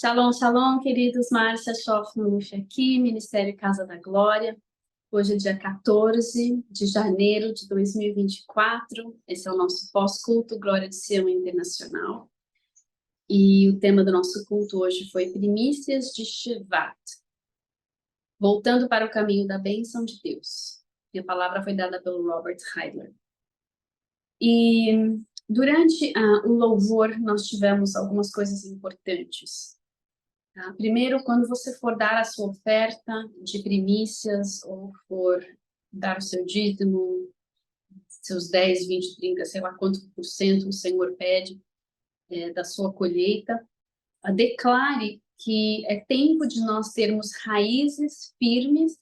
Shalom, shalom, queridos. Márcia Schoff Maluf aqui, Ministério Casa da Glória. Hoje é dia 14 de janeiro de 2024. Esse é o nosso pós-culto, Glória de Sião Internacional. E o tema do nosso culto hoje foi Primícias de Shevat. Voltando para o caminho da bênção de Deus. E a palavra foi dada pelo Robert Heidler. E durante o louvor, nós tivemos algumas coisas importantes. Tá? Primeiro, quando você for dar a sua oferta de primícias, ou for dar o seu dízimo, seus 10, 20, 30, sei lá quanto por cento o Senhor pede da sua colheita, declare que é tempo de nós termos raízes firmes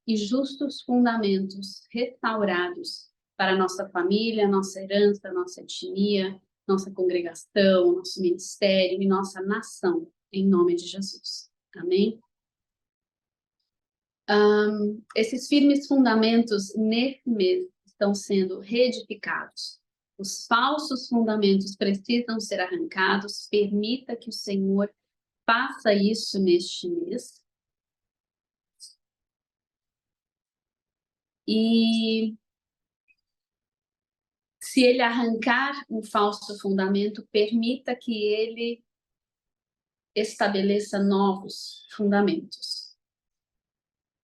e justos fundamentos restaurados para a nossa família, nossa herança, nossa etnia, nossa congregação, nosso ministério e nossa nação, em nome de Jesus. Amém? Esses firmes fundamentos, nesse mês, estão sendo reedificados. Os falsos fundamentos precisam ser arrancados. Permita que o Senhor faça isso neste mês. E se ele arrancar um falso fundamento, permita que ele estabeleça novos fundamentos.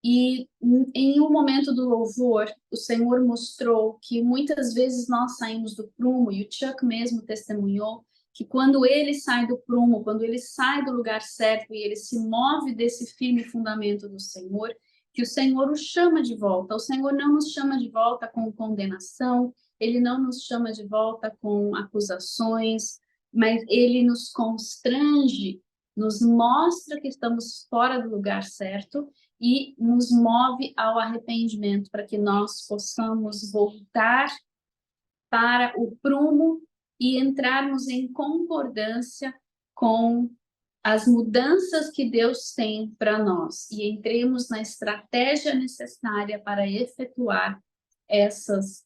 E em um momento do louvor, o Senhor mostrou que muitas vezes nós saímos do prumo, e o Chuck mesmo testemunhou, que quando ele sai do prumo, quando ele sai do lugar certo e ele se move desse firme fundamento do Senhor, que o Senhor o chama de volta. O Senhor não nos chama de volta com condenação, ele não nos chama de volta com acusações, mas ele nos constrange, nos mostra que estamos fora do lugar certo e nos move ao arrependimento para que nós possamos voltar para o prumo e entrarmos em concordância com as mudanças que Deus tem para nós e entremos na estratégia necessária para efetuar essas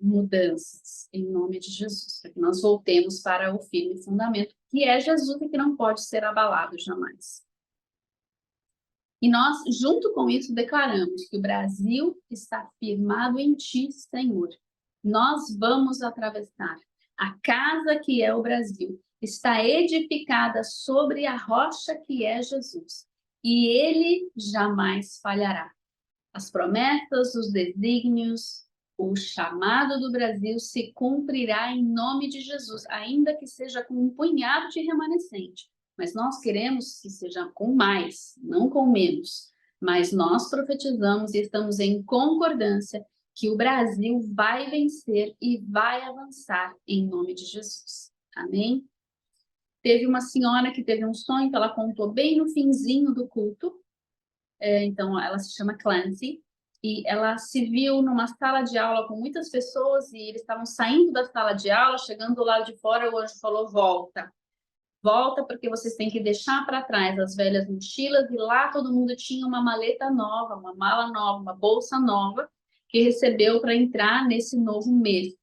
mudanças, em nome de Jesus, para que nós voltemos para o firme fundamento, que é Jesus e que não pode ser abalado jamais. E nós, junto com isso, declaramos que o Brasil está firmado em Ti, Senhor. Nós vamos atravessar. A casa que é o Brasil está edificada sobre a rocha que é Jesus. E Ele jamais falhará. As promessas, os desígnios, o chamado do Brasil se cumprirá em nome de Jesus, ainda que seja com um punhado de remanescente. Mas nós queremos que seja com mais, não com menos. Mas nós profetizamos e estamos em concordância que o Brasil vai vencer e vai avançar em nome de Jesus. Amém? Teve uma senhora que teve um sonho que ela contou bem no finzinho do culto. Então, ela se chama Clancy. E ela se viu numa sala de aula com muitas pessoas e eles estavam saindo da sala de aula, chegando do lado de fora, o anjo falou, volta. Volta porque vocês têm que deixar para trás as velhas mochilas, e lá todo mundo tinha uma maleta nova, uma mala nova, uma bolsa nova, que recebeu para entrar nesse novo mês.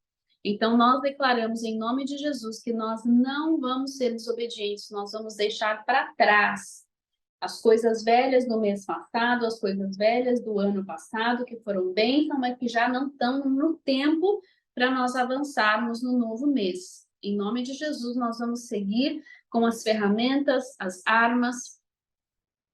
Então, nós declaramos em nome de Jesus que nós não vamos ser desobedientes, nós vamos deixar para trás as coisas velhas do mês passado, as coisas velhas do ano passado, que foram bênçãos, mas que já não estão no tempo para nós avançarmos no novo mês. Em nome de Jesus, nós vamos seguir com as ferramentas, as armas,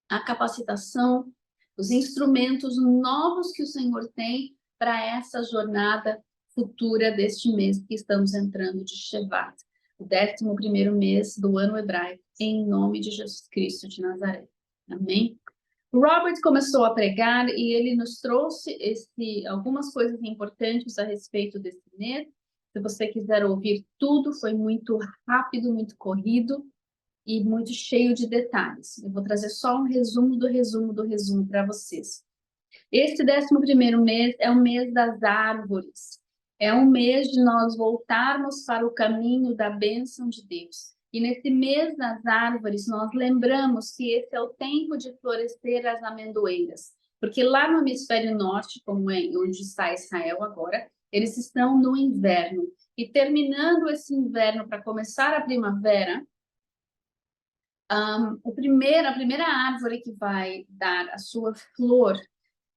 a capacitação, os instrumentos novos que o Senhor tem para essa jornada futura deste mês que estamos entrando de Shevat, o 11º mês do ano hebraico, em nome de Jesus Cristo de Nazaré. Amém? O Robert começou a pregar e ele nos trouxe algumas coisas importantes a respeito desse mês. Se você quiser ouvir tudo, foi muito rápido, muito corrido e muito cheio de detalhes. Eu vou trazer só um resumo do resumo do resumo para vocês. Este 11º mês é o mês das árvores. É um mês de nós voltarmos para o caminho da bênção de Deus. E nesse mês das árvores, nós lembramos que esse é o tempo de florescer as amendoeiras. Porque lá no hemisfério norte, como é onde está Israel agora, eles estão no inverno. E terminando esse inverno para começar a primavera, A primeira árvore que vai dar a sua flor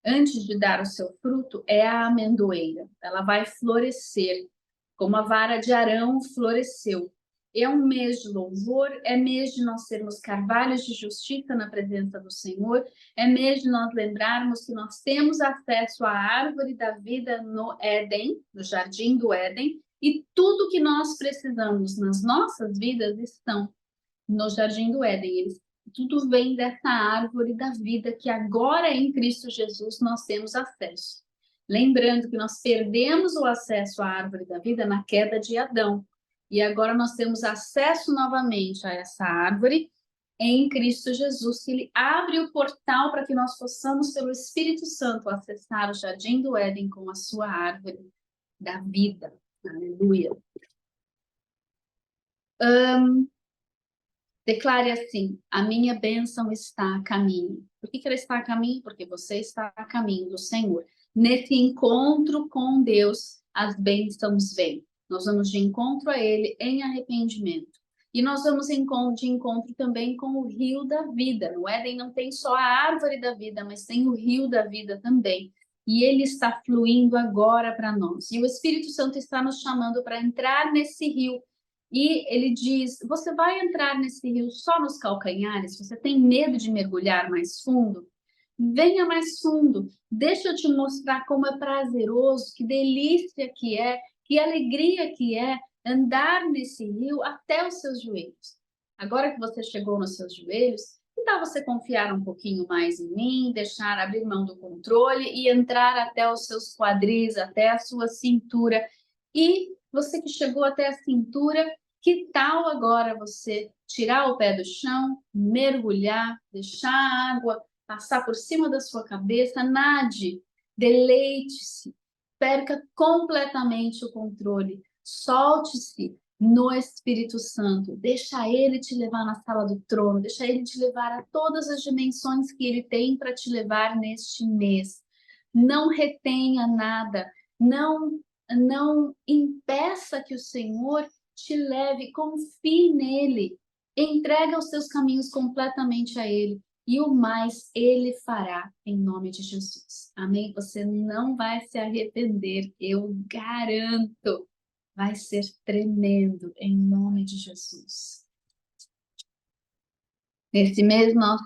antes de dar o seu fruto é a amendoeira. Ela vai florescer, como a vara de Arão floresceu. É um mês de louvor, é mês de nós sermos carvalhos de justiça na presença do Senhor, é mês de nós lembrarmos que nós temos acesso à árvore da vida no Éden, no jardim do Éden, e tudo que nós precisamos nas nossas vidas estão no jardim do Éden. Tudo vem dessa árvore da vida que agora em Cristo Jesus nós temos acesso. Lembrando que nós perdemos o acesso à árvore da vida na queda de Adão. E agora nós temos acesso novamente a essa árvore em Cristo Jesus, que ele abre o portal para que nós possamos, pelo Espírito Santo, acessar o jardim do Éden com a sua árvore da vida. Aleluia. Declare assim: a minha bênção está a caminho. Por que ela está a caminho? Porque você está a caminho do Senhor. Nesse encontro com Deus, as bênçãos vêm. Nós vamos de encontro a Ele em arrependimento. E nós vamos de encontro também com o rio da vida. No Éden não tem só a árvore da vida, mas tem o rio da vida também. E ele está fluindo agora para nós. E o Espírito Santo está nos chamando para entrar nesse rio. E ele diz: você vai entrar nesse rio só nos calcanhares? Você tem medo de mergulhar mais fundo? Venha mais fundo. Deixa eu te mostrar como é prazeroso, que delícia que é, que alegria que é andar nesse rio até os seus joelhos. Agora que você chegou nos seus joelhos, que tal você confiar um pouquinho mais em mim, deixar abrir mão do controle e entrar até os seus quadris, até a sua cintura? E você que chegou até a cintura, que tal agora você tirar o pé do chão, mergulhar, deixar a água passar por cima da sua cabeça, nade, deleite-se, perca completamente o controle, solte-se no Espírito Santo, deixa ele te levar na sala do trono, deixa ele te levar a todas as dimensões que ele tem para te levar neste mês. Não retenha nada, não impeça que o Senhor te leve, confie nele, entrega os seus caminhos completamente a ele e o mais ele fará em nome de Jesus. Amém? Você não vai se arrepender, eu garanto. Vai ser tremendo em nome de Jesus. Nesse mês nós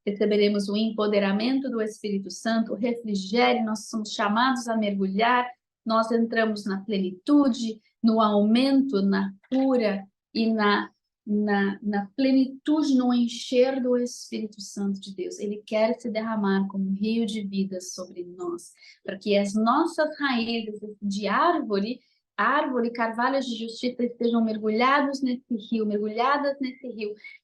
receberemos o empoderamento do Espírito Santo, o refrigério, nós somos chamados a mergulhar, nós entramos na plenitude, no aumento, na cura e na plenitude, no encher do Espírito Santo de Deus. Ele quer se derramar como um rio de vida sobre nós, para que as nossas raízes de árvore, carvalhos de justiça estejam mergulhadas nesse rio,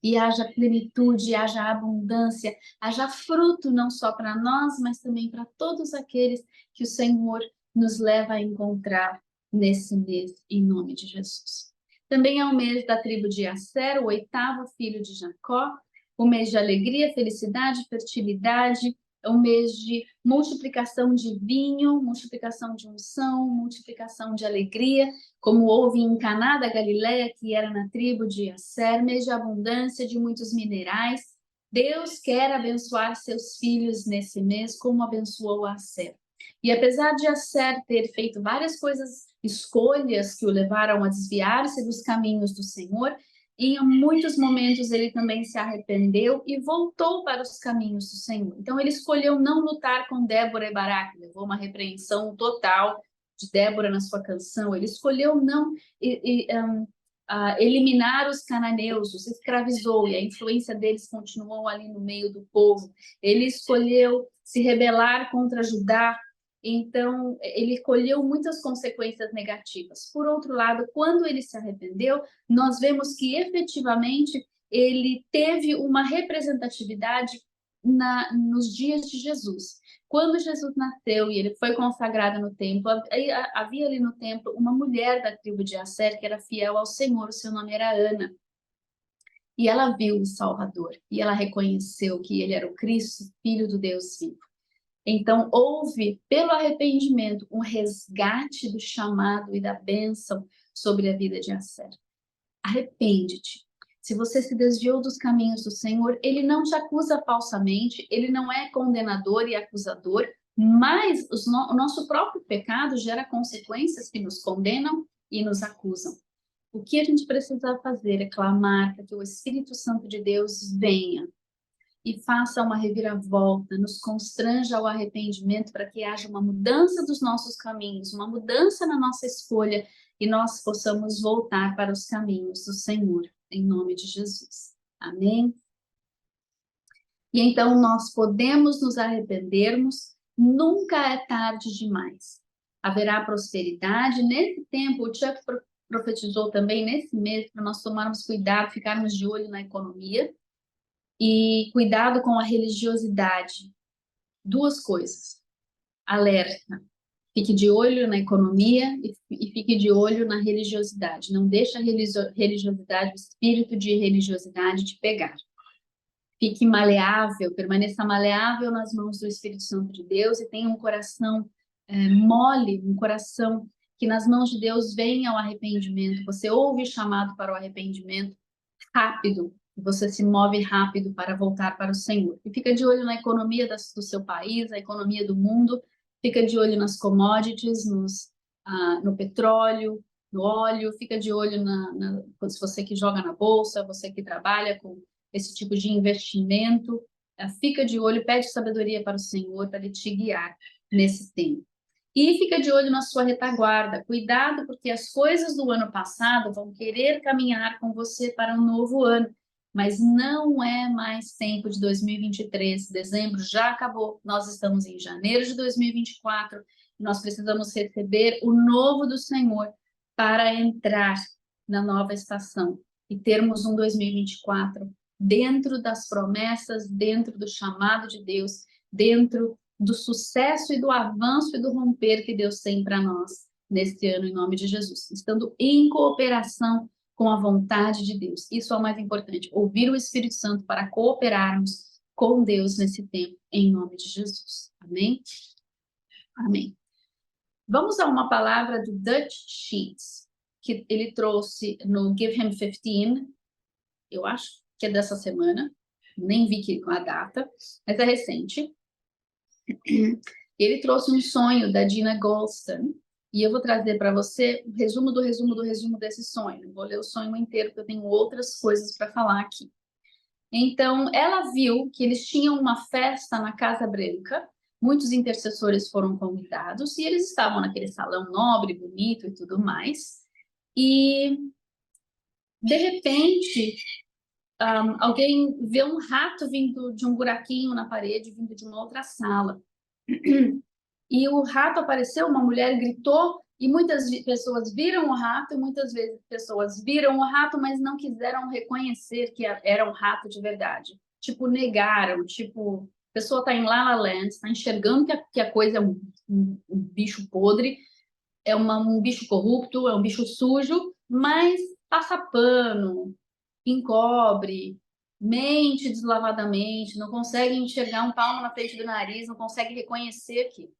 e haja plenitude, haja abundância, haja fruto não só para nós, mas também para todos aqueles que o Senhor nos leva a encontrar nesse mês, em nome de Jesus. Também é o mês da tribo de Asser, o 8º filho de Jacó, o mês de alegria, felicidade, fertilidade, é um mês de multiplicação de vinho, multiplicação de unção, multiplicação de alegria, como houve em Caná da Galileia, que era na tribo de Asser, mês de abundância de muitos minerais. Deus quer abençoar seus filhos nesse mês, como abençoou Asser. E apesar de Asser ter feito várias escolhas que o levaram a desviar-se dos caminhos do Senhor, em muitos momentos ele também se arrependeu e voltou para os caminhos do Senhor. Então ele escolheu não lutar com Débora e Baraque, levou uma repreensão total de Débora na sua canção. Ele escolheu não eliminar os cananeus, os escravizou, e a influência deles continuou ali no meio do povo. Ele escolheu se rebelar contra Judá. Então, ele colheu muitas consequências negativas. Por outro lado, quando ele se arrependeu, nós vemos que efetivamente ele teve uma representatividade nos dias de Jesus. Quando Jesus nasceu e ele foi consagrado no templo, havia ali no templo uma mulher da tribo de Asser que era fiel ao Senhor, o seu nome era Ana. E ela viu o Salvador, e ela reconheceu que ele era o Cristo, Filho do Deus vivo. Então, houve, pelo arrependimento, um resgate do chamado e da bênção sobre a vida de Asser. Arrepende-te. Se você se desviou dos caminhos do Senhor, Ele não te acusa falsamente, Ele não é condenador e acusador, mas o nosso próprio pecado gera consequências que nos condenam e nos acusam. O que a gente precisa fazer é clamar para que o Espírito Santo de Deus venha e faça uma reviravolta, nos constranja ao arrependimento para que haja uma mudança dos nossos caminhos, uma mudança na nossa escolha e nós possamos voltar para os caminhos do Senhor, em nome de Jesus. Amém? E então nós podemos nos arrependermos, nunca é tarde demais. Haverá prosperidade. Nesse tempo, o Chuck profetizou também nesse mês para nós tomarmos cuidado, ficarmos de olho na economia e cuidado com a religiosidade. Duas coisas. Alerta. Fique de olho na economia e fique de olho na religiosidade. Não deixe a religiosidade, o espírito de religiosidade te pegar. Fique maleável, permaneça maleável nas mãos do Espírito Santo de Deus e tenha um coração mole, um coração que nas mãos de Deus venha ao arrependimento. Você ouve o chamado para o arrependimento rápido, e você se move rápido para voltar para o Senhor. E fica de olho na economia do seu país, a economia do mundo, fica de olho nas commodities, no petróleo, no óleo, fica de olho se você que joga na bolsa, você que trabalha com esse tipo de investimento, fica de olho, pede sabedoria para o Senhor, para Ele te guiar nesse tempo. E fica de olho na sua retaguarda. Cuidado, porque as coisas do ano passado vão querer caminhar com você para um novo ano. Mas não é mais tempo de 2023. Dezembro já acabou. Nós estamos em janeiro de 2024. E nós precisamos receber o novo do Senhor para entrar na nova estação e termos um 2024 dentro das promessas, dentro do chamado de Deus, dentro do sucesso e do avanço e do romper que Deus tem para nós neste ano, em nome de Jesus. Estando em cooperação com a vontade de Deus. Isso é o mais importante, ouvir o Espírito Santo para cooperarmos com Deus nesse tempo, em nome de Jesus. Amém? Amém. Vamos a uma palavra do Dutch Sheets, que ele trouxe no Give Him 15, eu acho que é dessa semana, nem vi a data, mas é recente. Ele trouxe um sonho da Gina Goldstein, e eu vou trazer para você o resumo do resumo do resumo desse sonho. Vou ler o sonho inteiro, porque eu tenho outras coisas para falar aqui. Então, ela viu que eles tinham uma festa na Casa Branca, muitos intercessores foram convidados, e eles estavam naquele salão nobre, bonito e tudo mais. E, de repente, alguém vê um rato vindo de um buraquinho na parede, vindo de uma outra sala. E o rato apareceu, uma mulher gritou, e muitas pessoas viram o rato, e muitas vezes pessoas viram o rato, mas não quiseram reconhecer que era um rato de verdade. Tipo, negaram, tipo, a pessoa está em La La Land, está enxergando que a coisa é um bicho podre, é um bicho corrupto, é um bicho sujo, mas passa pano, encobre, mente deslavadamente, não consegue enxergar um palmo na frente do nariz, não consegue reconhecer aquilo.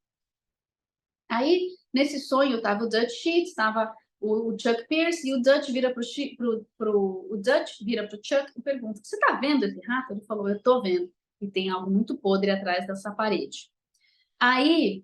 Aí, nesse sonho, estava o Dutch Sheets, estava o Chuck Pierce, e o Dutch vira para o Chuck e pergunta, você está vendo esse rato? Ele falou, eu estou vendo, e tem algo muito podre atrás dessa parede. Aí,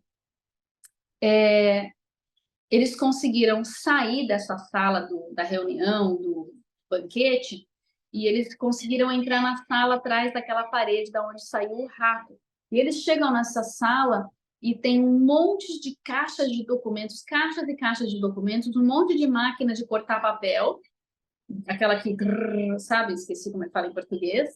eles conseguiram sair dessa sala da reunião, do banquete, e eles conseguiram entrar na sala atrás daquela parede da onde saiu o rato. E eles chegam nessa sala e tem um monte de caixas de documentos, caixas e caixas de documentos, um monte de máquina de cortar papel, aquela que, sabe, esqueci como é que fala em português,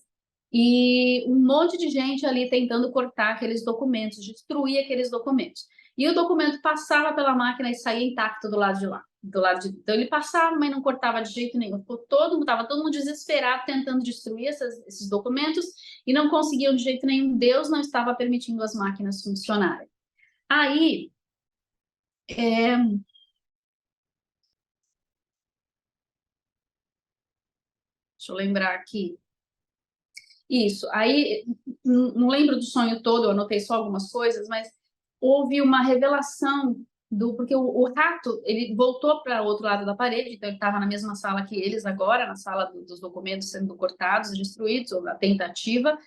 e um monte de gente ali tentando cortar aqueles documentos, destruir aqueles documentos. E o documento passava pela máquina e saía intacto do lado de lá. Então ele passava, mas não cortava de jeito nenhum. Estava todo mundo desesperado tentando destruir esses documentos e não conseguiam de jeito nenhum. Deus não estava permitindo as máquinas funcionarem. Aí, deixa eu lembrar aqui. Isso, aí, não lembro do sonho todo, eu anotei só algumas coisas, mas houve uma revelação porque o rato, ele voltou para o outro lado da parede, então ele estava na mesma sala que eles agora, na sala dos documentos sendo cortados e destruídos, ou na tentativa,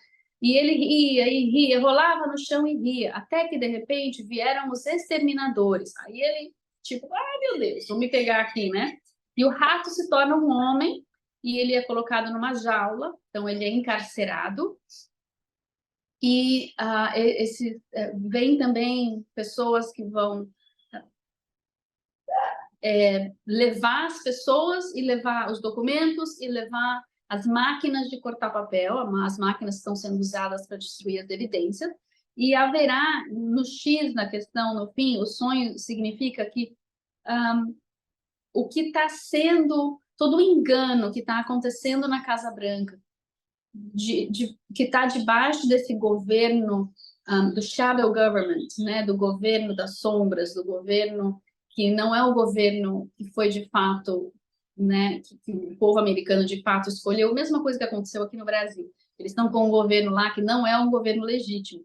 e ele ria e ria, rolava no chão e ria, até que de repente vieram os exterminadores. Aí ele, tipo, ai meu Deus, vão me pegar aqui, né? E o rato se torna um homem e ele é colocado numa jaula, então ele é encarcerado. E vem também pessoas que vão levar as pessoas e levar os documentos e levar as máquinas de cortar papel, as máquinas que estão sendo usadas para destruir as evidências, e haverá no X, na questão, no fim, o sonho significa que o que está sendo, todo o engano que está acontecendo na Casa Branca, que está debaixo desse governo do shadow government, né, do governo das sombras, do governo que não é o governo que foi de fato, né, que o povo americano de fato escolheu, a mesma coisa que aconteceu aqui no Brasil. Eles estão com um governo lá que não é um governo legítimo.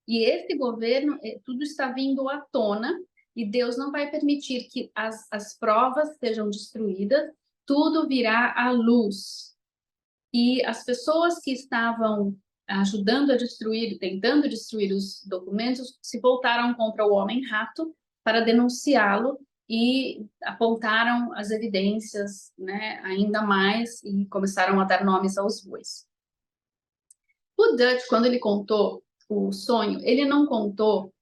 E esse governo, tudo está vindo à tona, e Deus não vai permitir que as provas sejam destruídas, tudo virá à luz. E as pessoas que estavam ajudando a destruir, tentando destruir os documentos, se voltaram contra o homem-rato para denunciá-lo e apontaram as evidências, né, ainda mais e começaram a dar nomes aos bois. O Dutch, quando ele contou o sonho, ele não contou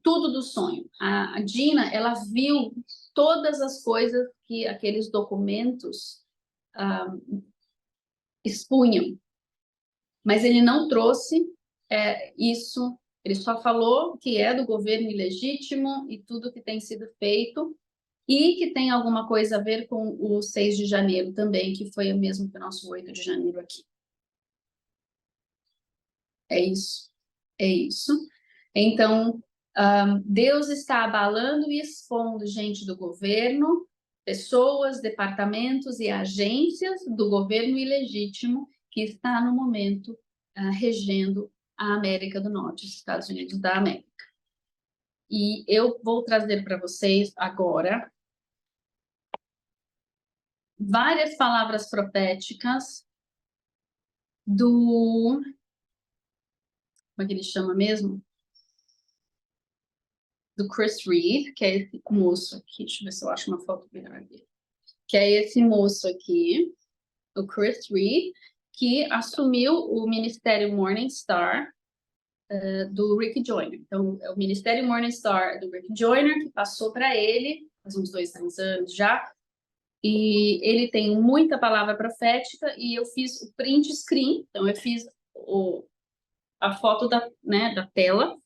tudo do sonho. A Gina, ela viu todas as coisas que aqueles documentos expunham, mas ele não trouxe isso, ele só falou que é do governo ilegítimo e tudo que tem sido feito, e que tem alguma coisa a ver com o 6 de janeiro também, que foi o mesmo que o nosso 8 de janeiro aqui. É isso, é isso. Então, Deus está abalando e expondo gente do governo, pessoas, departamentos e agências do governo ilegítimo que está no momento regendo a América do Norte, os Estados Unidos da América. E eu vou trazer para vocês agora várias palavras proféticas do... Como é que ele chama mesmo? Do Chris Reed, que é esse moço aqui. Deixa eu ver se eu acho uma foto melhor dele. Que é esse moço aqui, o Chris Reed, que assumiu o Ministério Morning Star do Rick Joyner. Então, é o Ministério Morning Star do Rick Joyner, que passou para ele, faz uns 2 anos já, e ele tem muita palavra profética, e eu fiz o print screen, então eu fiz a foto da tela,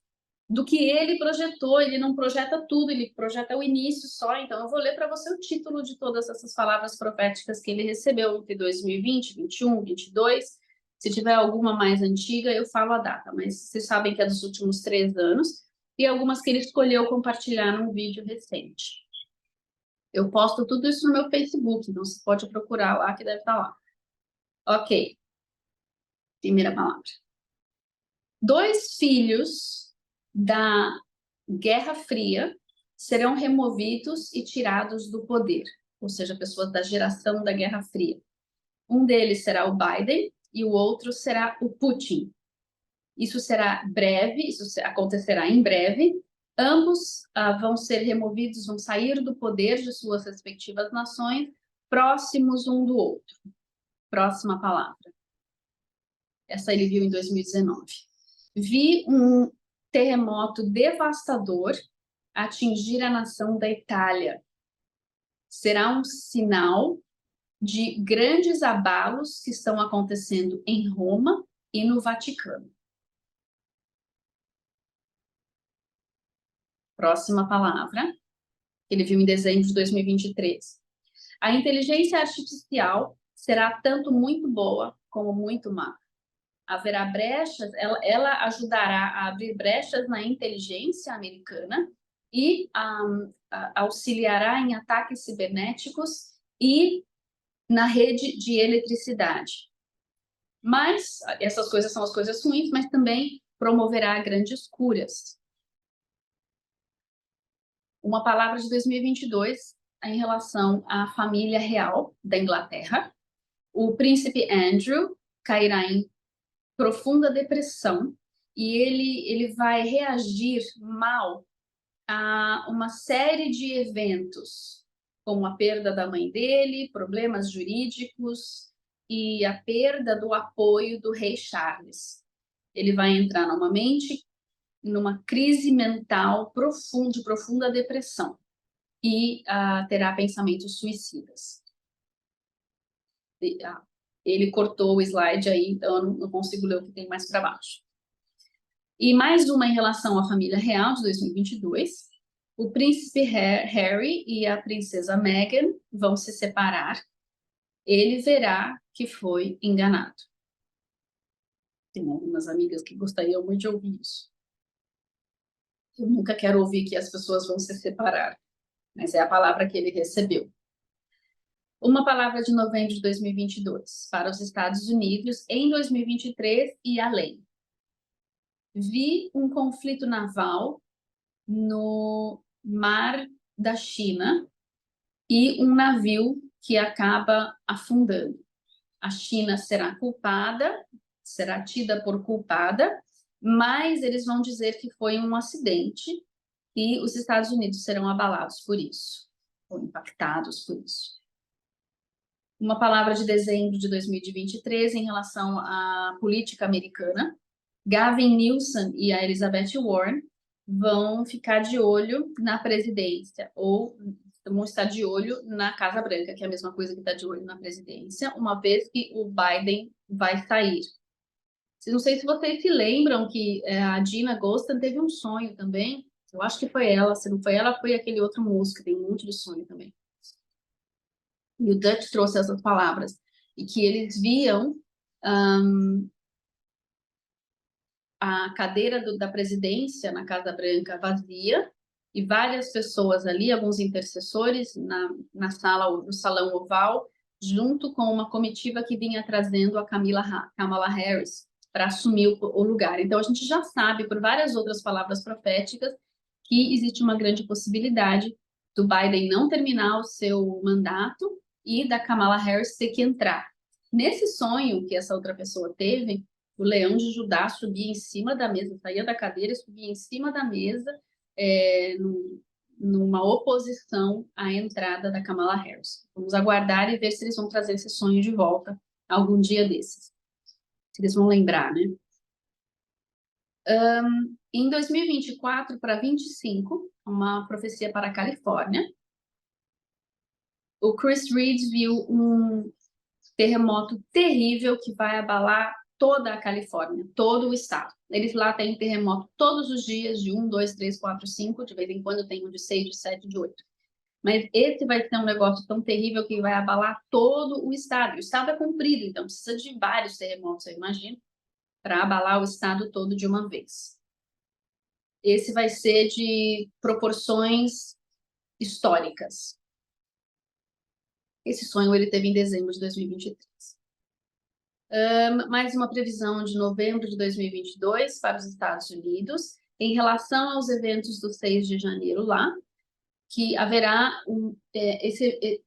do que ele projetou. Ele não projeta tudo, ele projeta o início só. Então, eu vou ler para você o título de todas essas palavras proféticas que ele recebeu entre 2020, 21, 22. Se tiver alguma mais antiga, eu falo a data, mas vocês sabem que é dos últimos 3 anos, e algumas que ele escolheu compartilhar num vídeo recente. Eu posto tudo isso no meu Facebook, então você pode procurar lá, que deve estar lá. Ok. Primeira palavra. 2 filhos da Guerra Fria serão removidos e tirados do poder, ou seja, pessoas da geração da Guerra Fria. Um deles será o Biden e o outro será o Putin. Isso será breve, isso acontecerá em breve. Ambos vão ser removidos, vão sair do poder de suas respectivas nações, próximos um do outro. Próxima palavra. Essa ele viu em 2019. Vi um terremoto devastador atingir a nação da Itália. Será um sinal de grandes abalos que estão acontecendo em Roma e no Vaticano. Próxima palavra, ele viu em dezembro de 2023. A inteligência artificial será tanto muito boa como muito má. Haverá brechas, ela ajudará a abrir brechas na inteligência americana e auxiliará em ataques cibernéticos e na rede de eletricidade. Mas essas coisas são as coisas ruins, mas também promoverá grandes curas. Uma palavra de 2022 em relação à família real da Inglaterra. O príncipe Andrew cairá em profunda depressão e ele vai reagir mal a uma série de eventos, como a perda da mãe dele, problemas jurídicos e a perda do apoio do rei Charles. Ele vai entrar novamente numa crise mental profunda, de profunda depressão e terá pensamentos suicidas. Ele cortou o slide aí, então eu não consigo ler o que tem mais para baixo. E mais uma em relação à família real de 2022. O príncipe Harry e a princesa Meghan vão se separar. Ele verá que foi enganado. Tem algumas amigas que gostariam muito de ouvir isso. Eu nunca quero ouvir que as pessoas vão se separar, mas é a palavra que ele recebeu. Uma palavra de novembro de 2022 para os Estados Unidos em 2023 e além. Vi um conflito naval no Mar da China e um navio que acaba afundando. A China será culpada, será tida por culpada, mas eles vão dizer que foi um acidente e os Estados Unidos serão abalados por isso, ou impactados por isso. Uma palavra de dezembro de 2023 em relação à política americana. Gavin Newsom e a Elizabeth Warren vão ficar de olho na presidência, ou vão estar de olho na Casa Branca, que é a mesma coisa que está de olho na presidência, uma vez que o Biden vai sair. Não sei se vocês se lembram que a Gina Gostan teve um sonho também. Eu acho que foi ela. Se não foi ela, foi aquele outro moço que tem um monte de sonho também. E o Dutch trouxe essas palavras. E que eles viam a cadeira da presidência na Casa Branca vazia e várias pessoas ali, alguns intercessores na sala, no salão oval, junto com uma comitiva que vinha trazendo a Kamala Harris para assumir o lugar. Então, a gente já sabe, por várias outras palavras proféticas, que existe uma grande possibilidade do Biden não terminar o seu mandato e da Kamala Harris ter que entrar. Nesse sonho que essa outra pessoa teve, o leão de Judá subia em cima da mesa, saía da cadeira e subia em cima da mesa, numa oposição à entrada da Kamala Harris. Vamos aguardar e ver se eles vão trazer esse sonho de volta algum dia desses. Se eles vão lembrar, né? Em 2024 para 25, uma profecia para a Califórnia, o Chris Reed viu um terremoto terrível que vai abalar toda a Califórnia, todo o estado. Eles lá têm terremoto todos os dias, de 1, 2, 3, 4, 5, de vez em quando tem um de 6, de 7, de 8. Mas esse vai ser um negócio tão terrível que vai abalar todo o estado. O estado é comprido, então precisa de vários terremotos, eu imagino, para abalar o estado todo de uma vez. Esse vai ser de proporções históricas. Esse sonho ele teve em dezembro de 2023. Mais uma previsão de novembro de 2022 para os Estados Unidos, em relação aos eventos do 6 de janeiro lá, que haverá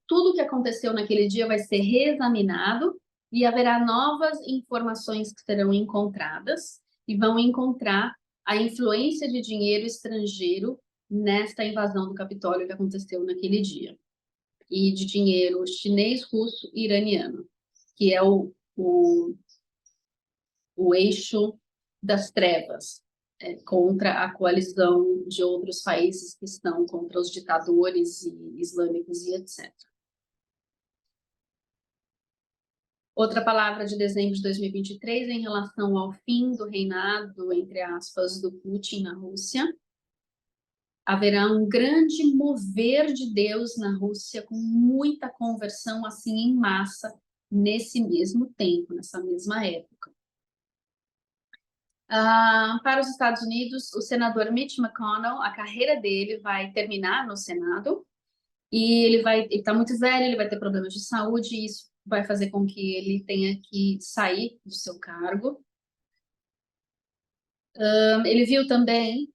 tudo que aconteceu naquele dia vai ser reexaminado e haverá novas informações que serão encontradas e vão encontrar a influência de dinheiro estrangeiro nesta invasão do Capitólio que aconteceu naquele dia. E de dinheiro chinês, russo e iraniano, que é o eixo das trevas contra a coalizão de outros países que estão contra os ditadores islâmicos e etc. Outra palavra de dezembro de 2023 em relação ao fim do reinado, entre aspas, do Putin na Rússia. Haverá um grande mover de Deus na Rússia, com muita conversão assim em massa, nesse mesmo tempo, nessa mesma época. Para os Estados Unidos, o senador Mitch McConnell, a carreira dele vai terminar no Senado, e ele está muito velho, ele vai ter problemas de saúde, e isso vai fazer com que ele tenha que sair do seu cargo. Ele viu também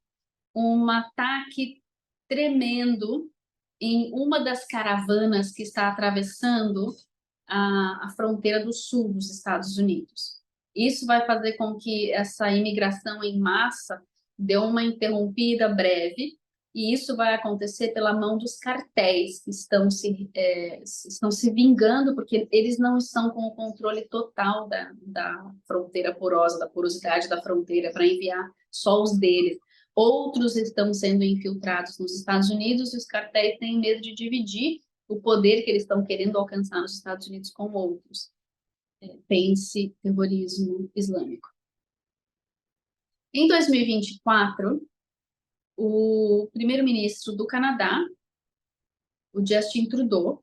um ataque tremendo em uma das caravanas que está atravessando a fronteira do sul dos Estados Unidos. Isso vai fazer com que essa imigração em massa dê uma interrompida breve, e isso vai acontecer pela mão dos cartéis que estão se vingando, porque eles não estão com o controle total da fronteira porosa, da porosidade da fronteira, para enviar só os deles. Outros estão sendo infiltrados nos Estados Unidos e os cartéis têm medo de dividir o poder que eles estão querendo alcançar nos Estados Unidos com outros. Pense terrorismo islâmico. Em 2024, o primeiro-ministro do Canadá, o Justin Trudeau,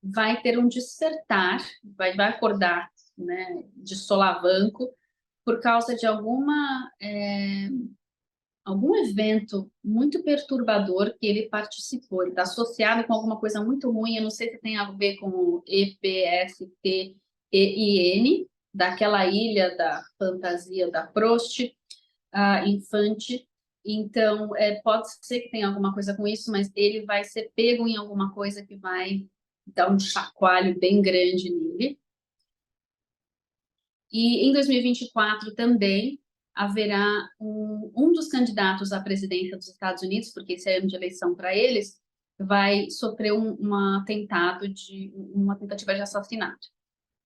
vai ter um despertar, vai acordar, né, de solavanco por causa de algum evento muito perturbador que ele participou. Ele está associado com alguma coisa muito ruim, eu não sei se tem a ver com o EPSTEIN, daquela ilha da fantasia da Proust, a Infante. Então, pode ser que tenha alguma coisa com isso, mas ele vai ser pego em alguma coisa que vai dar um chacoalho bem grande nele. E em 2024 também haverá um dos candidatos à presidência dos Estados Unidos, porque esse é ano de eleição para eles, vai sofrer uma tentativa de assassinato.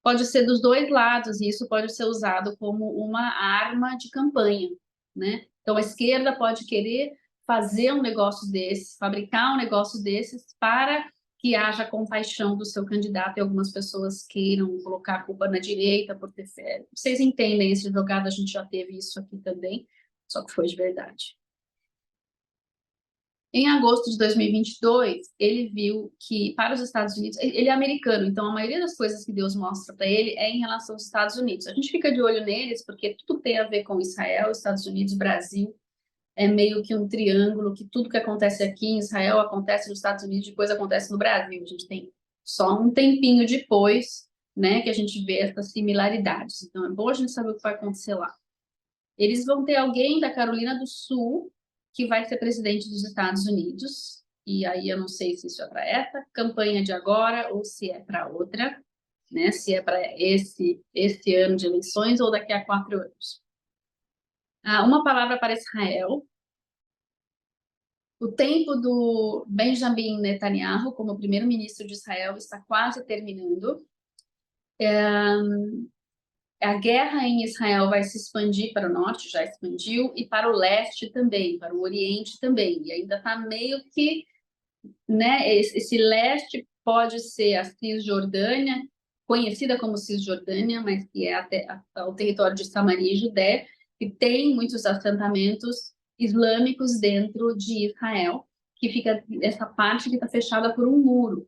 Pode ser dos dois lados, e isso pode ser usado como uma arma de campanha, né? Então, a esquerda pode querer fazer um negócio desse, fabricar um negócio desses para que haja compaixão do seu candidato e algumas pessoas queiram colocar a culpa na direita por ter fé. Vocês entendem esse jogado, a gente já teve isso aqui também, só que foi de verdade. Em agosto de 2022, ele viu que, para os Estados Unidos, ele é americano, então a maioria das coisas que Deus mostra para ele é em relação aos Estados Unidos. A gente fica de olho neles porque tudo tem a ver com Israel, Estados Unidos, Brasil. É meio que um triângulo, que tudo que acontece aqui em Israel acontece nos Estados Unidos, depois acontece no Brasil. A gente tem só um tempinho depois, né, que a gente vê essas similaridades. Então, é bom a gente saber o que vai acontecer lá. Eles vão ter alguém da Carolina do Sul que vai ser presidente dos Estados Unidos, e aí eu não sei se isso é para essa campanha de agora ou se é para outra, né, se é para esse ano de eleições ou daqui a 4 anos. Uma palavra para Israel. O tempo do Benjamin Netanyahu como primeiro-ministro de Israel está quase terminando. A guerra em Israel vai se expandir para o norte, já expandiu, e para o leste também, para o oriente também. E ainda está meio que, né, esse leste pode ser a Cisjordânia, conhecida como Cisjordânia, mas que é até o território de Samaria e Judéia, que tem muitos assentamentos islâmicos dentro de Israel, que fica essa parte que está fechada por um muro.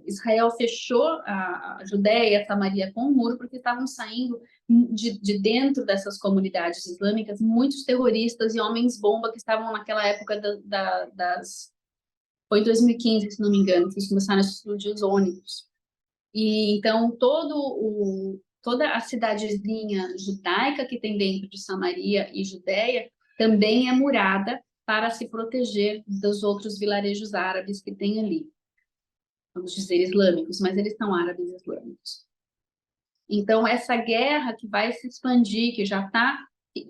Israel fechou a Judéia e a Samaria com um muro porque estavam saindo de dentro dessas comunidades islâmicas muitos terroristas e homens-bomba que estavam naquela época foi em 2015, se não me engano, que eles começaram a explodir os ônibus. E então toda a cidadezinha judaica que tem dentro de Samaria e Judéia também é murada para se proteger dos outros vilarejos árabes que tem ali. Vamos dizer islâmicos, mas eles são árabes islâmicos. Então, essa guerra que vai se expandir, que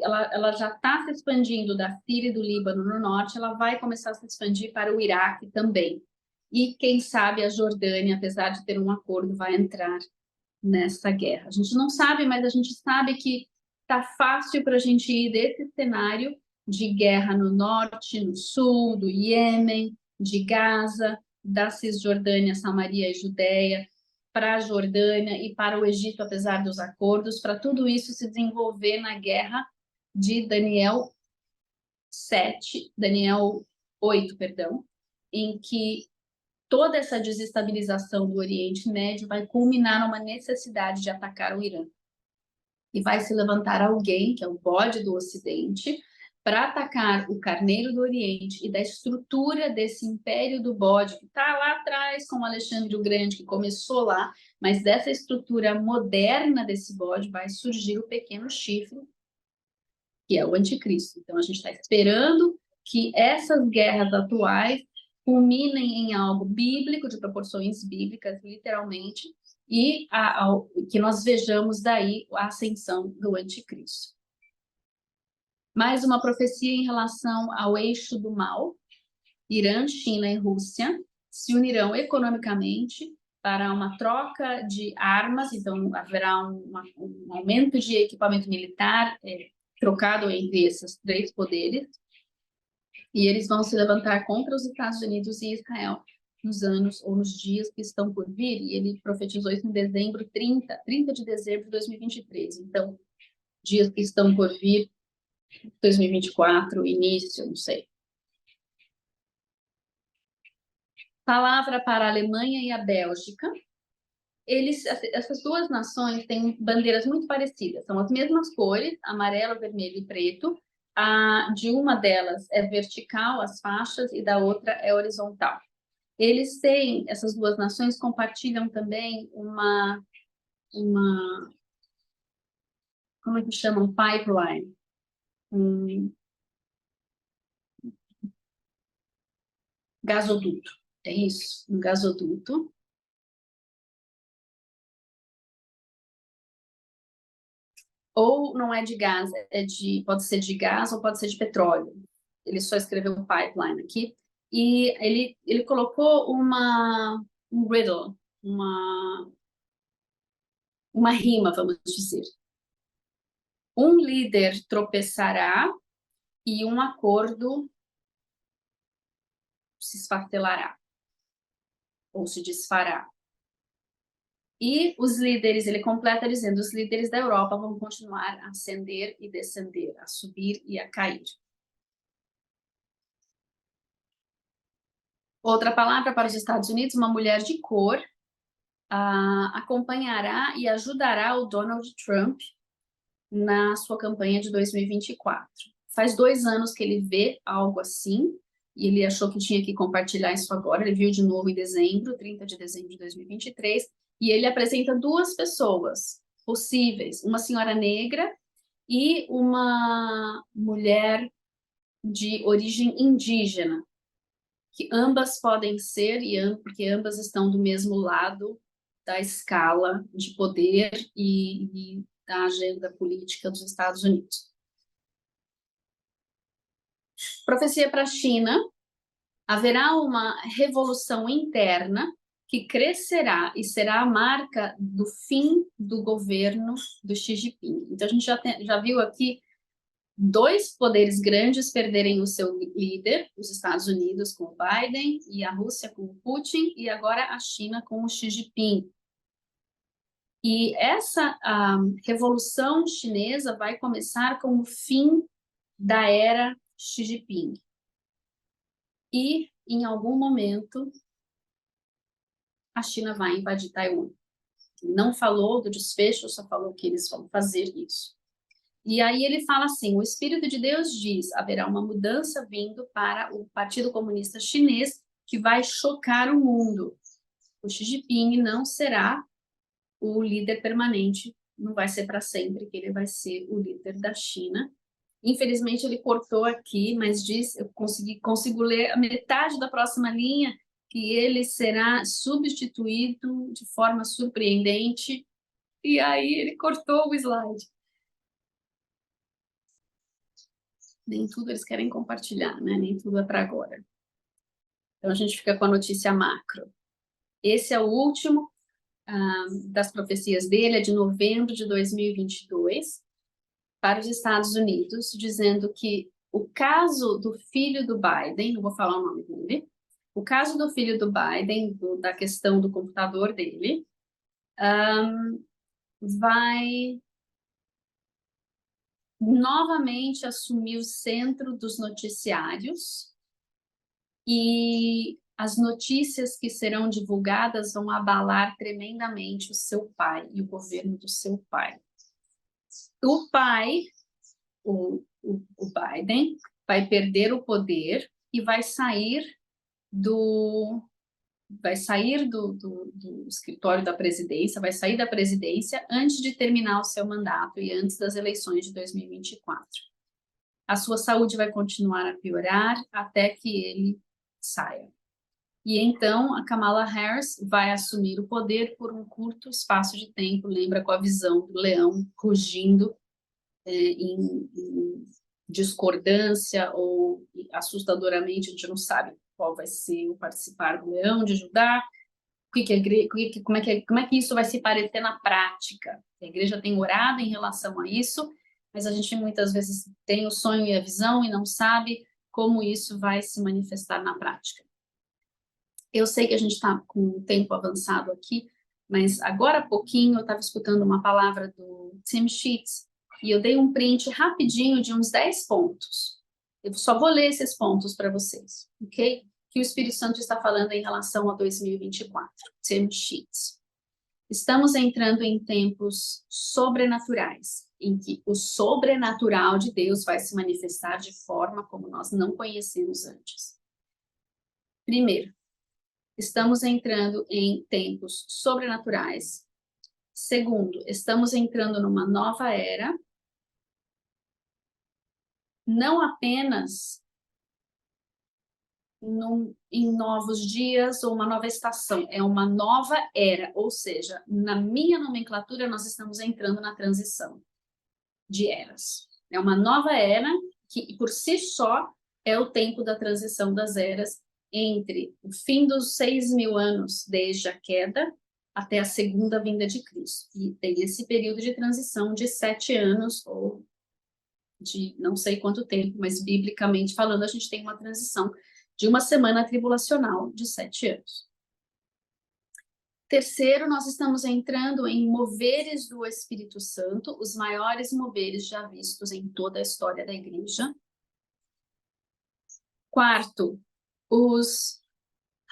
ela já está se expandindo da Síria e do Líbano no norte, ela vai começar a se expandir para o Iraque também. E, quem sabe, a Jordânia, apesar de ter um acordo, vai entrar nessa guerra. A gente não sabe, mas a gente sabe que está fácil para a gente ir desse cenário de guerra no norte, no sul, do Iêmen, de Gaza, da Cisjordânia, Samaria e Judéia, para a Jordânia e para o Egito, apesar dos acordos, para tudo isso se desenvolver na guerra de Daniel 8, em que toda essa desestabilização do Oriente Médio vai culminar numa necessidade de atacar o Irã. E vai se levantar alguém, que é o bode do Ocidente, para atacar o carneiro do Oriente e da estrutura desse império do bode, que está lá atrás com Alexandre o Grande, que começou lá, mas dessa estrutura moderna desse bode vai surgir o pequeno chifre, que é o anticristo. Então, a gente está esperando que essas guerras atuais culminem em algo bíblico, de proporções bíblicas, literalmente, e que nós vejamos daí a ascensão do anticristo. Mais uma profecia em relação ao eixo do mal. Irã, China e Rússia se unirão economicamente para uma troca de armas, então haverá um aumento de equipamento militar trocado entre esses três poderes, e eles vão se levantar contra os Estados Unidos e Israel nos anos ou nos dias que estão por vir, e ele profetizou isso em dezembro, 30 de dezembro de 2023. Então, dias que estão por vir, 2024, início, não sei. Palavra para a Alemanha e a Bélgica. Essas duas nações têm bandeiras muito parecidas, são as mesmas cores, amarelo, vermelho e preto. De uma delas é vertical, as faixas, e da outra é horizontal. Essas duas nações compartilham também uma como é que chama? Um pipeline. Gasoduto. É isso, um gasoduto. Ou não é de gás, pode ser de gás ou pode ser de petróleo. Ele só escreveu um pipeline aqui. E ele colocou um riddle, uma rima, vamos dizer. Um líder tropeçará e um acordo se esfacelará ou se desfará. E os líderes, ele completa dizendo, os líderes da Europa vão continuar a ascender e descender, a subir e a cair. Outra palavra para os Estados Unidos, uma mulher de cor acompanhará e ajudará o Donald Trump na sua campanha de 2024. Faz 2 anos que ele vê algo assim, e ele achou que tinha que compartilhar isso agora. Ele viu de novo em dezembro, 30 de dezembro de 2023, e ele apresenta 2 pessoas possíveis, uma senhora negra e uma mulher de origem indígena, que ambas podem ser, porque ambas estão do mesmo lado da escala de poder e da agenda política dos Estados Unidos. Profecia para a China. Haverá uma revolução interna que crescerá e será a marca do fim do governo do Xi Jinping. Então, a gente já viu aqui 2 poderes grandes perderem o seu líder, os Estados Unidos com o Biden e a Rússia com o Putin, e agora a China com o Xi Jinping. E essa revolução chinesa vai começar com o fim da era Xi Jinping. E, em algum momento, a China vai invadir Taiwan. Não falou do desfecho, só falou que eles vão fazer isso. E aí ele fala assim, o Espírito de Deus diz, haverá uma mudança vindo para o Partido Comunista Chinês que vai chocar o mundo. O Xi Jinping não será o líder permanente, não vai ser para sempre que ele vai ser o líder da China. Infelizmente ele cortou aqui, mas eu consigo ler a metade da próxima linha, que ele será substituído de forma surpreendente, e aí ele cortou o slide. Nem tudo eles querem compartilhar, né? Nem tudo é para agora. Então a gente fica com a notícia macro. Esse é o último das profecias dele, é de novembro de 2022, para os Estados Unidos, dizendo que o caso do filho do Biden, não vou falar o nome dele, o caso do filho do Biden, da questão do computador dele, vai novamente assumir o centro dos noticiários, e as notícias que serão divulgadas vão abalar tremendamente o seu pai e o governo do seu pai. O pai, o Biden, vai perder o poder e vai sair do escritório da presidência, vai sair da presidência antes de terminar o seu mandato e antes das eleições de 2024. a sua saúde vai continuar a piorar até que ele saia. E então a Kamala Harris vai assumir o poder por um curto espaço de tempo, lembra, com a visão do leão rugindo em discordância ou assustadoramente, a gente não sabe qual vai ser o participar do leão de Judá, como é que isso vai se parecer na prática. A igreja tem orado em relação a isso, mas a gente muitas vezes tem o sonho e a visão e não sabe como isso vai se manifestar na prática. Eu sei que a gente está com um tempo avançado aqui, mas agora há pouquinho eu estava escutando uma palavra do Tim Sheets e eu dei um print rapidinho de uns 10 pontos. Eu só vou ler esses pontos para vocês, ok? Que o Espírito Santo está falando em relação a 2024. Tim Sheets. Estamos entrando em tempos sobrenaturais, em que o sobrenatural de Deus vai se manifestar de forma como nós não conhecemos antes. Primeiro, estamos entrando em tempos sobrenaturais. Segundo, estamos entrando numa nova era, não apenas em novos dias ou uma nova estação, é uma nova era, ou seja, na minha nomenclatura nós estamos entrando na transição de eras. É uma nova era que, por si só, é o tempo da transição das eras entre o fim dos 6.000 anos desde a queda até a segunda vinda de Cristo. E tem esse período de transição de 7 anos, ou de não sei quanto tempo, mas biblicamente falando, a gente tem uma transição de uma semana tribulacional de 7 anos. Terceiro, nós estamos entrando em moveres do Espírito Santo, os maiores moveres já vistos em toda a história da igreja. Quarto, os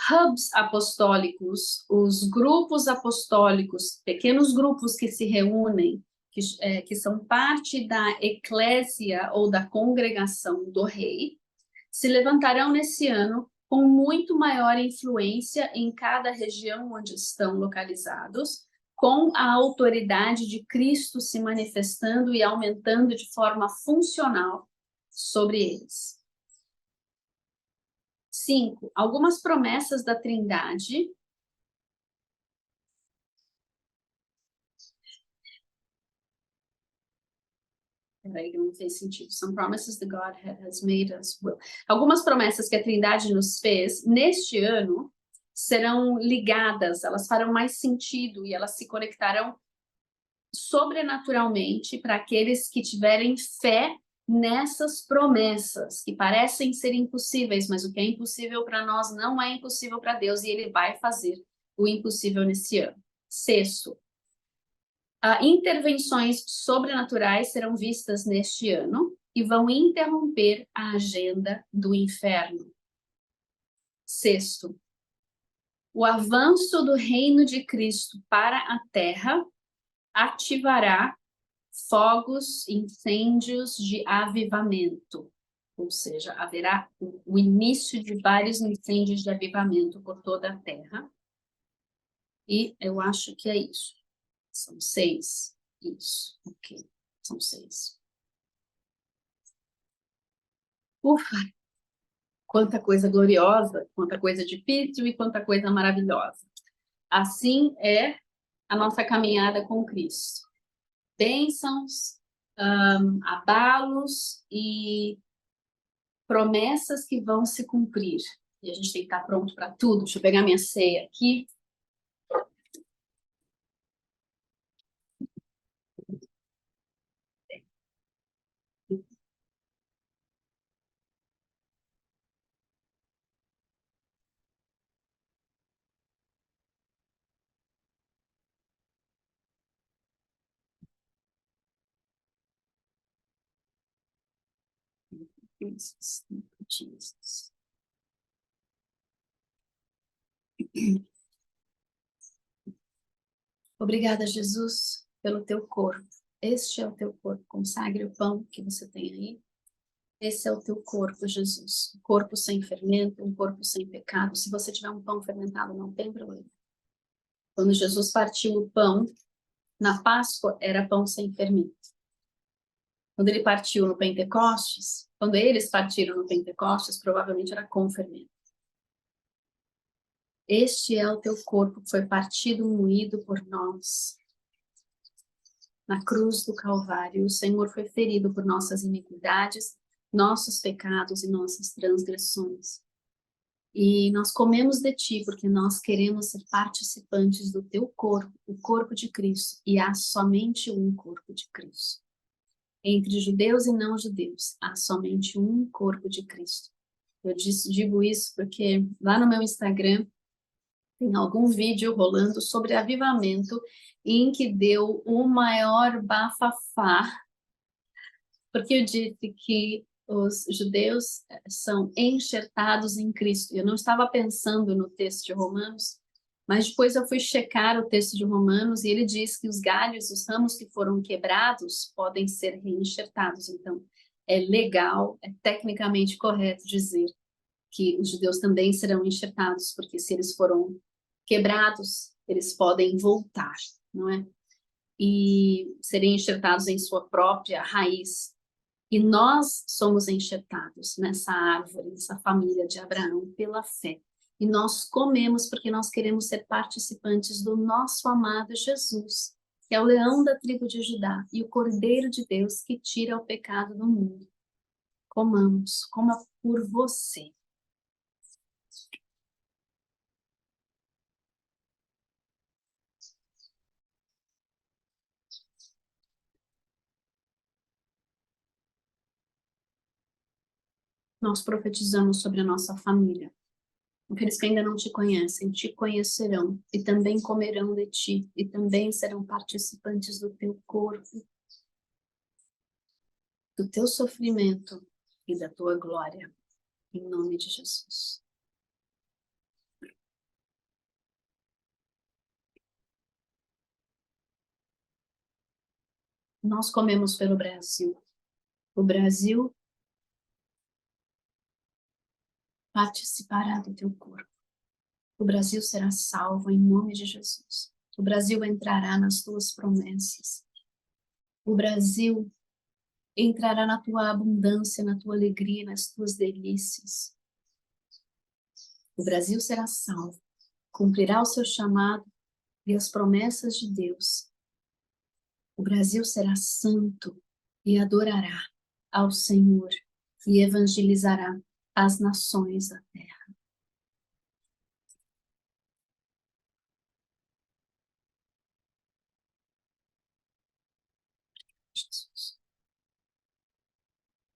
hubs apostólicos, os grupos apostólicos, pequenos grupos que se reúnem, que são parte da eclésia ou da congregação do rei, se levantarão nesse ano com muito maior influência em cada região onde estão localizados, com a autoridade de Cristo se manifestando e aumentando de forma funcional sobre eles. 5. Algumas promessas da Trindade. Peraí, não fez sentido. Some promises the Godhead has made us will. Algumas promessas que a Trindade nos fez neste ano serão ligadas, elas farão mais sentido e elas se conectarão sobrenaturalmente para aqueles que tiverem fé nessas promessas, que parecem ser impossíveis, mas o que é impossível para nós não é impossível para Deus, e Ele vai fazer o impossível nesse ano. Sexto, intervenções sobrenaturais serão vistas neste ano e vão interromper a agenda do inferno. Sexto, o avanço do reino de Cristo para a terra ativará fogos, incêndios de avivamento, ou seja, haverá o início de vários incêndios de avivamento por toda a terra. E eu acho que é isso. São 6. Isso, ok. São 6. Ufa! Quanta coisa gloriosa, quanta coisa difícil e quanta coisa maravilhosa. Assim é a nossa caminhada com Cristo. Bênçãos, abalos e promessas que vão se cumprir. E a gente tem que estar pronto para tudo. Deixa eu pegar minha ceia aqui. Jesus. Obrigada, Jesus, pelo teu corpo. Este é o teu corpo. Consagre o pão que você tem aí. Esse é o teu corpo, Jesus. Um corpo sem fermento, um corpo sem pecado. Se você tiver um pão fermentado, não tem problema. Quando Jesus partiu o pão, na Páscoa era pão sem fermento. Quando ele partiu no Pentecostes, Quando eles partiram no Pentecostes, provavelmente era com fermento. Este é o teu corpo que foi partido, moído por nós. Na cruz do Calvário, o Senhor foi ferido por nossas iniquidades, nossos pecados e nossas transgressões. E nós comemos de ti porque nós queremos ser participantes do teu corpo, o corpo de Cristo, e há somente um corpo de Cristo. Entre judeus e não judeus, há somente um corpo de Cristo. Eu digo isso porque lá no meu Instagram tem algum vídeo rolando sobre avivamento em que deu o maior bafafá, porque eu disse que os judeus são enxertados em Cristo. Eu não estava pensando no texto de Romanos, mas depois eu fui checar o texto de Romanos e ele diz que os galhos, os ramos que foram quebrados, podem ser reenxertados. Então, é legal, é tecnicamente correto dizer que os judeus também serão enxertados, porque se eles foram quebrados, eles podem voltar, não é? E serem enxertados em sua própria raiz. E nós somos enxertados nessa árvore, nessa família de Abraão, pela fé. E nós comemos porque nós queremos ser participantes do nosso amado Jesus, que é o leão da tribo de Judá e o Cordeiro de Deus que tira o pecado do mundo. Comamos, coma por você. Nós profetizamos sobre a nossa família. Aqueles que ainda não te conhecem, te conhecerão e também comerão de ti e também serão participantes do teu corpo, do teu sofrimento e da tua glória, em nome de Jesus. Nós comemos pelo Brasil. O Brasil participará do teu corpo. O Brasil será salvo em nome de Jesus. O Brasil entrará nas tuas promessas. O Brasil entrará na tua abundância, na tua alegria, nas tuas delícias. O Brasil será salvo, cumprirá o seu chamado e as promessas de Deus. O Brasil será santo e adorará ao Senhor e evangelizará as nações da terra. Jesus.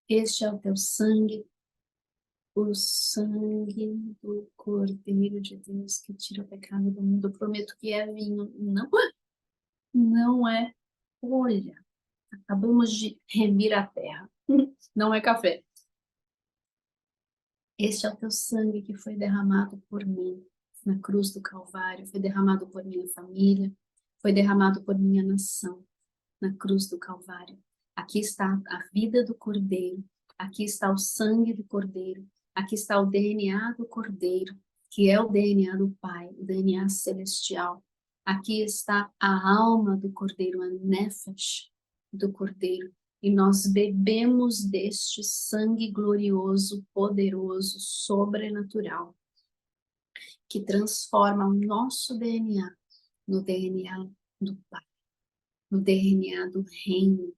Este é o teu sangue, o sangue do Cordeiro de Deus que tira o pecado do mundo. Eu prometo que é vinho, não é folha. Acabamos de remir a terra. Não é café. Este é o teu sangue que foi derramado por mim na cruz do Calvário, foi derramado por minha família, foi derramado por minha nação na cruz do Calvário. Aqui está a vida do Cordeiro, aqui está o sangue do Cordeiro, aqui está o DNA do Cordeiro, que é o DNA do Pai, o DNA celestial. Aqui está a alma do Cordeiro, a nefesh do Cordeiro. E nós bebemos deste sangue glorioso, poderoso, sobrenatural, que transforma o nosso DNA no DNA do Pai, no DNA do Reino.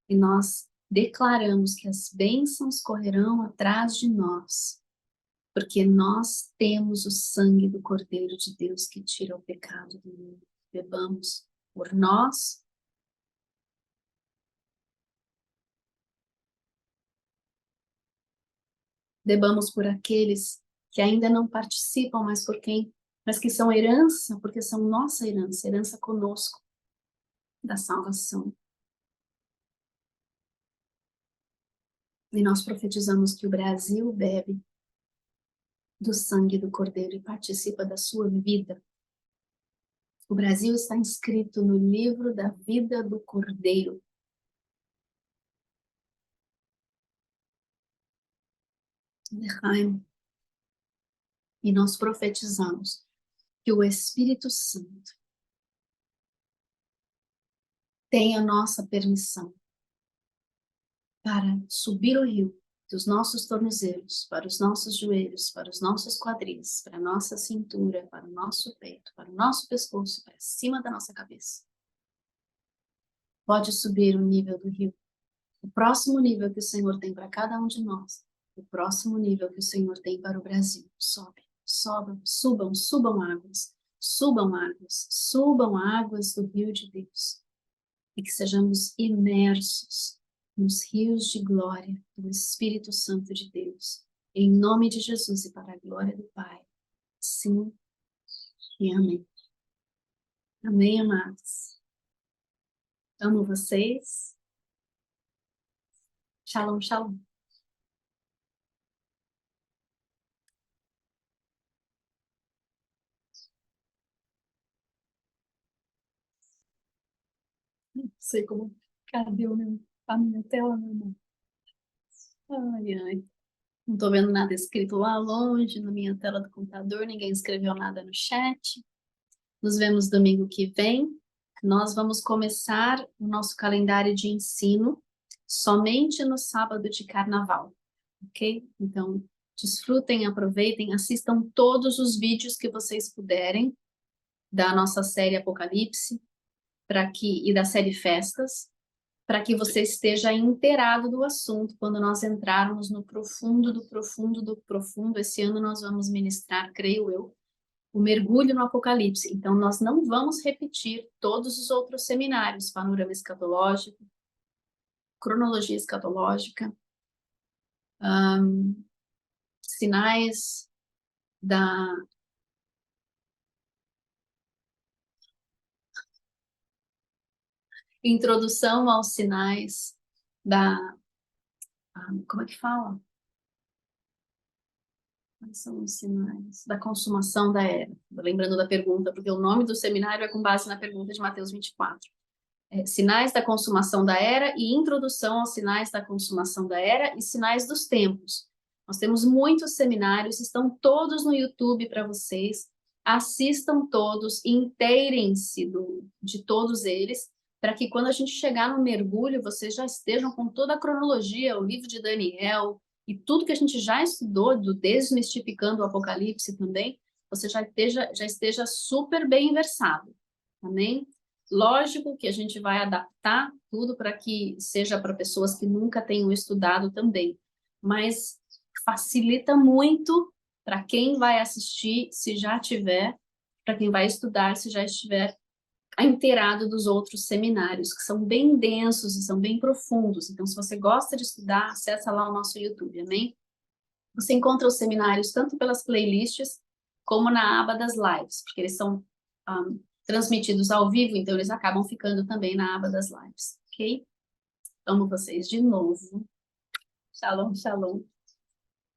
E nós declaramos que as bênçãos correrão atrás de nós, porque nós temos o sangue do Cordeiro de Deus que tira o pecado do mundo. Bebamos por nós. Bebamos por aqueles que ainda não participam, mas que são herança, porque são nossa herança, herança conosco da salvação. E nós profetizamos que o Brasil bebe do sangue do Cordeiro e participa da sua vida. O Brasil está inscrito no livro da vida do Cordeiro. E nós profetizamos que o Espírito Santo tem a nossa permissão para subir o rio dos nossos tornozelos, para os nossos joelhos, para os nossos quadris, para a nossa cintura, para o nosso peito, para o nosso pescoço, para cima da nossa cabeça. Pode subir o nível do rio. O próximo nível que o Senhor tem para cada um de nós, o próximo nível que o Senhor tem para o Brasil. Sobe, sobam, subam águas, subam águas do rio de Deus. E que sejamos imersos nos rios de glória do Espírito Santo de Deus. Em nome de Jesus e para a glória do Pai. Sim e amém. Amém, amados. Amo vocês. Shalom, shalom. Não sei como. Cadê a minha tela, meu irmão? Ai, ai. Não tô vendo nada escrito lá longe, na minha tela do computador. Ninguém escreveu nada no chat. Nos vemos domingo que vem. Nós vamos começar o nosso calendário de ensino somente no sábado de carnaval, ok? Então, desfrutem, aproveitem, assistam todos os vídeos que vocês puderem da nossa série Apocalipse e da série Festas, para que você esteja inteirado do assunto quando nós entrarmos no profundo do profundo do profundo. Esse ano nós vamos ministrar, creio eu, o mergulho no Apocalipse. Então, nós não vamos repetir todos os outros seminários, panorama escatológico, cronologia escatológica, sinais da... Introdução aos sinais da... como é que fala? Quais são os sinais da consumação da era? Lembrando da pergunta, porque o nome do seminário é com base na pergunta de Mateus 24. Sinais da consumação da era e introdução aos sinais da consumação da era e sinais dos tempos. Nós temos muitos seminários, estão todos no YouTube para vocês. Assistam todos, inteirem-se de todos eles, para que quando a gente chegar no mergulho, vocês já estejam com toda a cronologia, o livro de Daniel e tudo que a gente já estudou, do Desmistificando o Apocalipse também, você já esteja super bem versado. Amém? Lógico que a gente vai adaptar tudo para que seja para pessoas que nunca tenham estudado também, mas facilita muito para quem vai assistir, se já tiver, para quem vai estudar, se já estiver inteirado dos outros seminários, que são bem densos e são bem profundos. Então, se você gosta de estudar, acessa lá o nosso YouTube, amém? Você encontra os seminários tanto pelas playlists, como na aba das lives, porque eles são transmitidos ao vivo, então eles acabam ficando também na aba das lives, ok? Amo vocês de novo. Shalom, shalom.